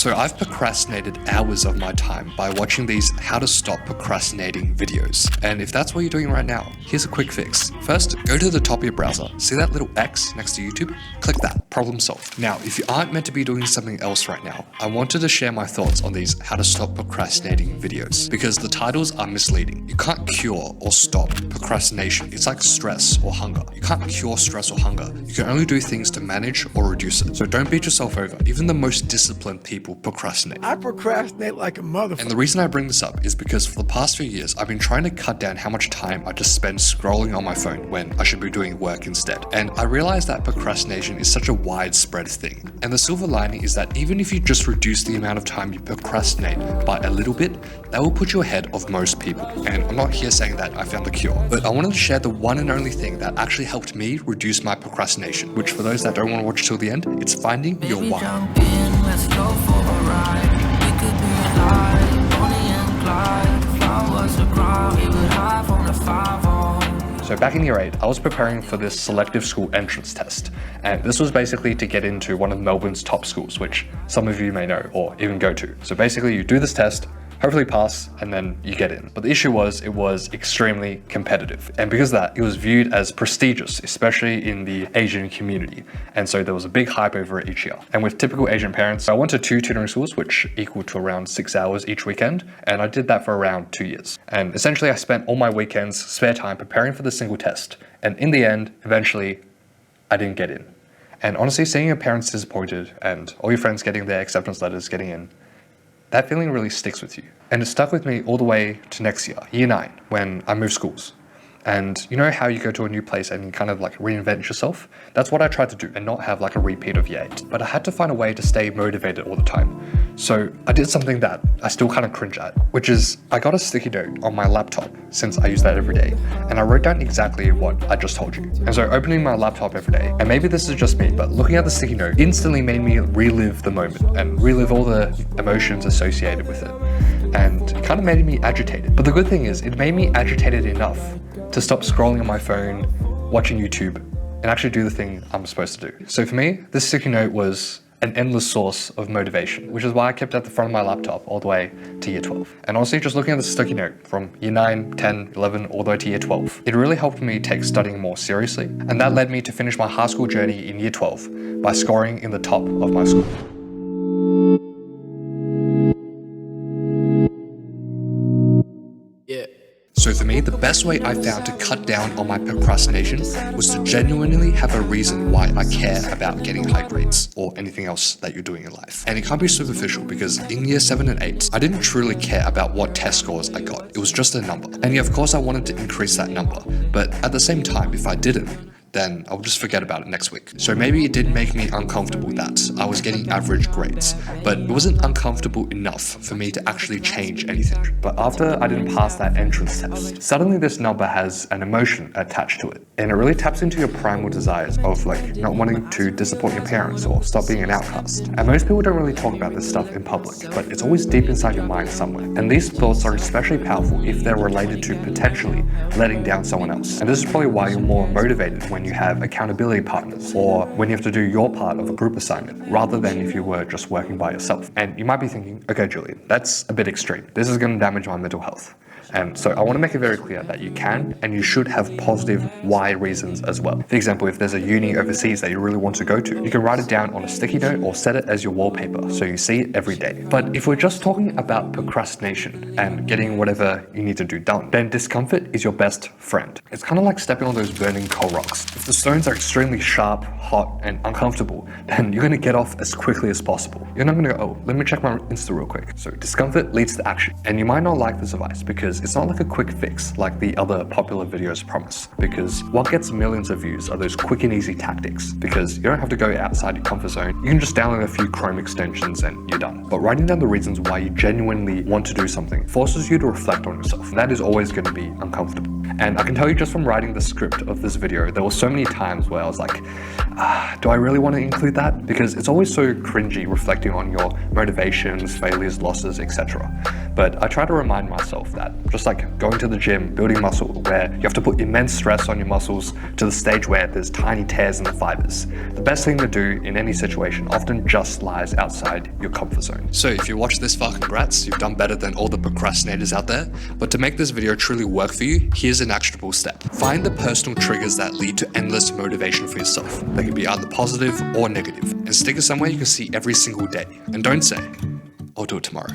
So I've procrastinated hours of my time by watching these how to stop procrastinating videos. And if that's what you're doing right now, here's a quick fix. First, go to the top of your browser. See that little X next to YouTube? Click that, problem solved. Now, if you aren't meant to be doing something else right now, I wanted to share my thoughts on these how to stop procrastinating videos because the titles are misleading. You can't cure or stop procrastination. It's like stress or hunger. You can't cure stress or hunger. You can only do things to manage or reduce it. So don't beat yourself over. Even the most disciplined people procrastinate. I procrastinate like a motherfucker. And the reason I bring this up is because for the past few years, I've been trying to cut down how much time I just spend scrolling on my phone when I should be doing work instead. And I realized that procrastination is such a widespread thing. And the silver lining is that even if you just reduce the amount of time you procrastinate by a little bit, that will put you ahead of most people. And I'm not here saying that I found the cure, but I wanted to share the one and only thing that actually helped me reduce my procrastination, which for those that don't want to watch till the end, it's finding your why. Let's go for a ride. We could be alive, Bonnie and Clyde. Flowers to cry, we would hide from the 5-0. So back in year 8, I was preparing for this selective school entrance test. And this was basically to get into one of Melbourne's top schools, which some of you may know or even go to. So basically you do this test, hopefully pass, and then you get in. But the issue was, it was extremely competitive. And because of that, it was viewed as prestigious, especially in the Asian community. And so there was a big hype over it each year. And with typical Asian parents, I went to 2 tutoring schools, which equal to around 6 hours each weekend. And I did that for around 2 years. And essentially I spent all my weekends, spare time, preparing for the single test. And in the end, eventually, I didn't get in. And honestly, seeing your parents disappointed and all your friends getting their acceptance letters, getting in, that feeling really sticks with you. And it stuck with me all the way to next year, year 9, when I moved schools. And you know how you go to a new place and you kind of like reinvent yourself? That's what I tried to do and not have like a repeat of year 8. But I had to find a way to stay motivated all the time. So I did something that I still kind of cringe at, which is I got a sticky note on my laptop since I use that every day. And I wrote down exactly what I just told you. And so opening my laptop every day, and maybe this is just me, but looking at the sticky note instantly made me relive the moment and relive all the emotions associated with it. And it kind of made me agitated. But the good thing is it made me agitated enough to stop scrolling on my phone, watching YouTube, and actually do the thing I'm supposed to do. So for me, this sticky note was an endless source of motivation, which is why I kept it at the front of my laptop all the way to year 12. And honestly, just looking at the sticky note from year 9, 10, 11, all the way to year 12, it really helped me take studying more seriously. And that led me to finish my high school journey in year 12 by scoring in the top of my school. So for me, the best way I found to cut down on my procrastination was to genuinely have a reason why I care about getting high grades or anything else that you're doing in life. And it can't be superficial because in year 7 and 8, I didn't truly care about what test scores I got. It was just a number. And yeah, of course I wanted to increase that number. But at the same time, if I didn't, then I'll just forget about it next week. So maybe it did make me uncomfortable that I was getting average grades, but it wasn't uncomfortable enough for me to actually change anything. But after I didn't pass that entrance test, suddenly this number has an emotion attached to it. And it really taps into your primal desires of like not wanting to disappoint your parents or stop being an outcast. And most people don't really talk about this stuff in public, but it's always deep inside your mind somewhere. And these thoughts are especially powerful if they're related to potentially letting down someone else. And this is probably why you're more motivated when you have accountability partners or when you have to do your part of a group assignment rather than if you were just working by yourself. And you might be thinking, okay, Julian, that's a bit extreme. This is going to damage my mental health. And so I want to make it very clear that you can and you should have positive why reasons as well. For example, if there's a uni overseas that you really want to go to, you can write it down on a sticky note or set it as your wallpaper so you see it every day. But if we're just talking about procrastination and getting whatever you need to do done, then discomfort is your best friend. It's kind of like stepping on those burning coal rocks. If the stones are extremely sharp, hot, and uncomfortable, then you're going to get off as quickly as possible. You're not going to go, oh, let me check my Insta real quick. So discomfort leads to action. And you might not like this advice because it's not like a quick fix like the other popular videos promise, because what gets millions of views are those quick and easy tactics, because you don't have to go outside your comfort zone. You can just download a few Chrome extensions and you're done. But writing down the reasons why you genuinely want to do something forces you to reflect on yourself. And that is always going to be uncomfortable. And I can tell you just from writing the script of this video, there were so many times where I was like, do I really want to include that? Because it's always so cringy reflecting on your motivations, failures, losses, etc. But I try to remind myself that just like going to the gym, building muscle, where you have to put immense stress on your muscles to the stage where there's tiny tears in the fibers. The best thing to do in any situation often just lies outside your comfort zone. So if you watch this far, congrats, you've done better than all the procrastinators out there. But to make this video truly work for you, here's an actionable step. Find the personal triggers that lead to endless motivation for yourself. They can be either positive or negative, and stick it somewhere you can see every single day. And don't say, I'll do it tomorrow.